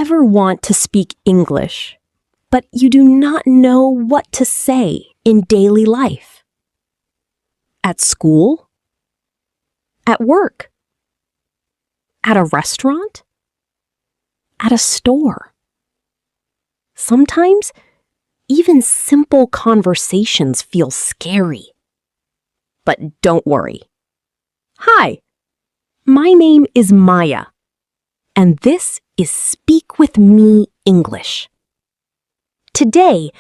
ever want to speak English, but you do not know what to say in daily life? At school? At work? At a restaurant? At a store? Sometimes, even simple conversations feel scary. But don't worry. Hi, my name is Maya, and this is Speak With Me English. Today,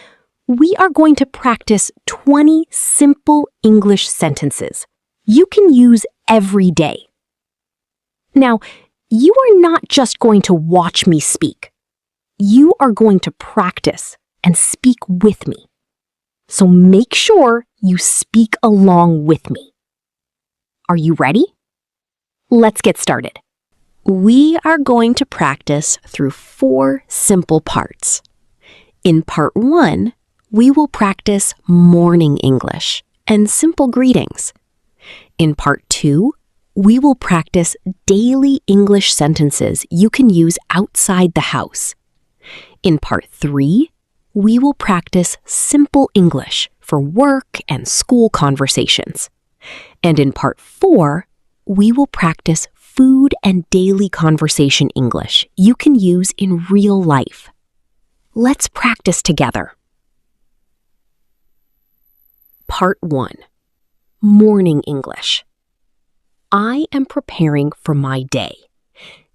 we are going to practice 20 simple English sentences you can use every day. Now, you are not just going to watch me speak. You are going to practice and speak with me. So make sure you speak along with me. Are you ready? Let's get started. We are going to practice through 4 simple parts. In part 1, we will practice morning English and simple greetings. In part 2, we will practice daily English sentences you can use outside the house. In part 3, we will practice simple English for work and school conversations. And in part 4, we will practice food and daily conversation English you can use in real life. Let's practice together. Part 1. Morning English. I am preparing for my day.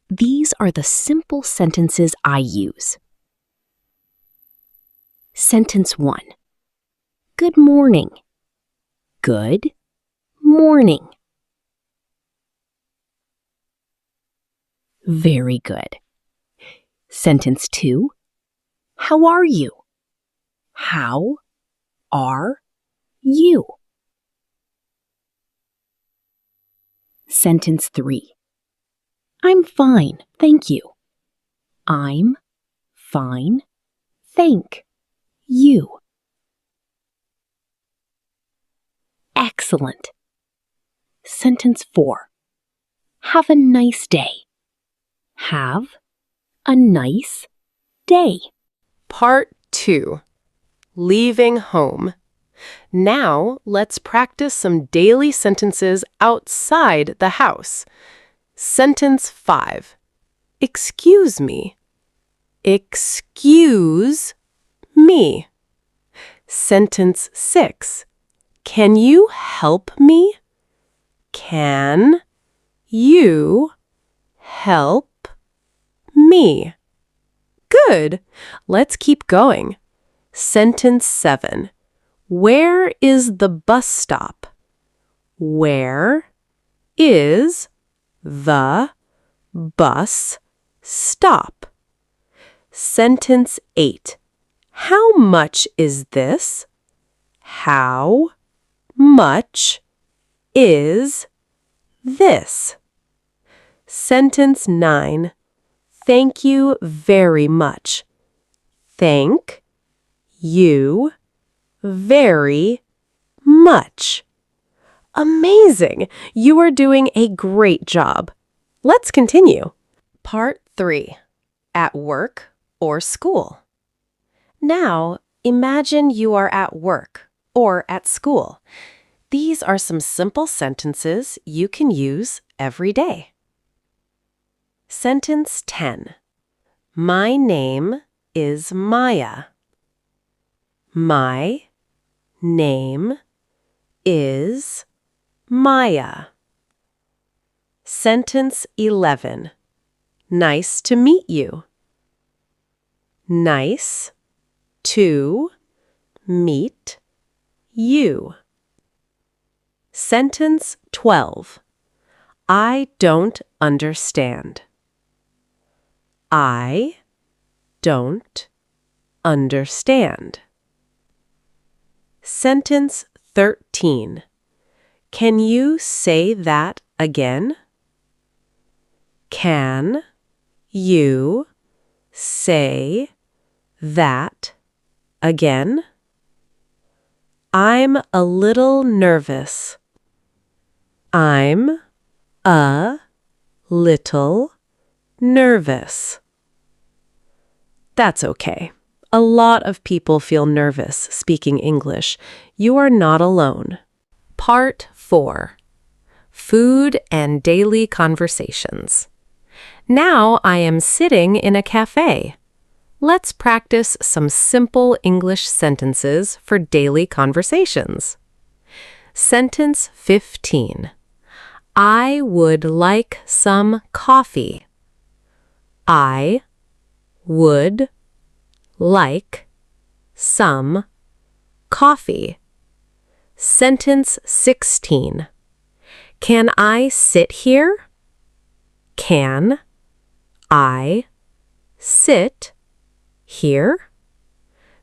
These are the simple sentences I use. Sentence 1. Good morning. Good morning. Very good. Sentence 2. How are you? How are you? Sentence 3. I'm fine, thank you. I'm fine, thank you. Excellent. Sentence 4. Have a nice day. Have a nice day. Part 2. Leaving home. Now, let's practice some daily sentences outside the house. Sentence 5. Excuse me. Excuse me. Sentence 6. Can you help me? Can you help me? Good. Let's keep going. Sentence 7. Where is the bus stop? Where is the bus stop? Sentence 8. How much is this? How much is this? Sentence 9. Thank you very much. Thank you very much. Amazing! You are doing a great job. Let's continue. Part 3. At work or school. Now, imagine you are at work or at school. These are some simple sentences you can use every day. Sentence 10. My name is Maya. My name is Maya. Sentence 11. Nice to meet you. Nice to meet you. Sentence 12. I don't understand. I don't understand. Sentence 13. Can you say that again? Can you say that again? I'm a little nervous. I'm a little nervous. That's okay. A lot of people feel nervous speaking English. You are not alone. Part 4. Food and Daily Conversations. Now I am sitting in a cafe. Let's practice some simple English sentences for daily conversations. Sentence 15. I would like some coffee. I would like some coffee. Sentence 16. Can I sit here? Can I sit here?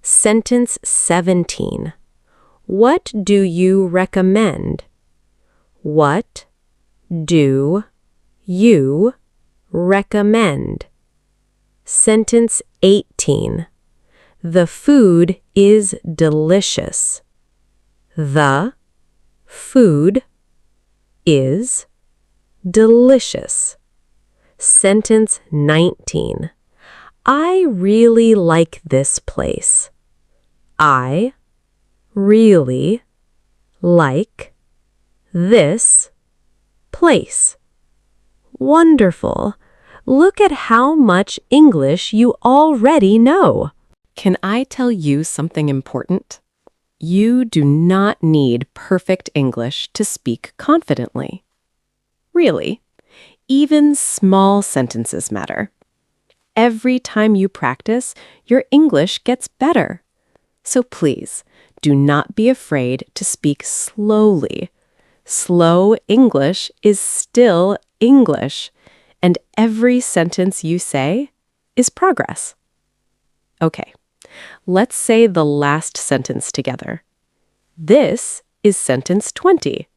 Sentence 17. What do you recommend? What do you recommend? Sentence 18. The food is delicious. The food is delicious. Sentence 19. I really like this place. I really like this place. Wonderful. Look at how much English you already know. Can I tell you something important? You do not need perfect English to speak confidently. Really, even small sentences matter. Every time you practice, your English gets better. So please, do not be afraid to speak slowly. Slow English is still English, and every sentence you say is progress. Okay, let's say the last sentence together. This is sentence 20.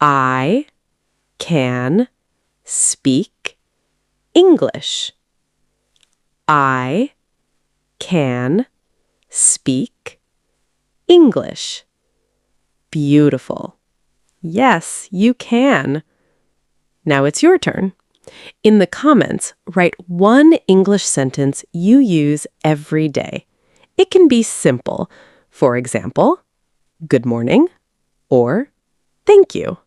I can speak English. I can speak English. Beautiful. Yes, you can. Now it's your turn. In the comments, write one English sentence you use every day. It can be simple. For example, good morning or thank you.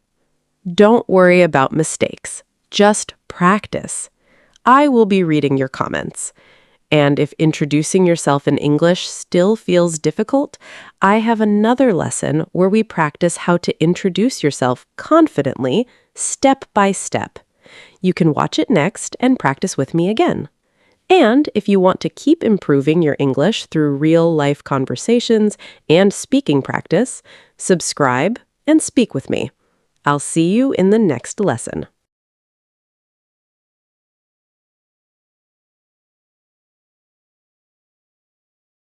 Don't worry about mistakes. Just practice. I will be reading your comments. And if introducing yourself in English still feels difficult, I have another lesson where we practice how to introduce yourself confidently, step by step. You can watch it next and practice with me again. And if you want to keep improving your English through real-life conversations and speaking practice, subscribe and speak with me. I'll see you in the next lesson.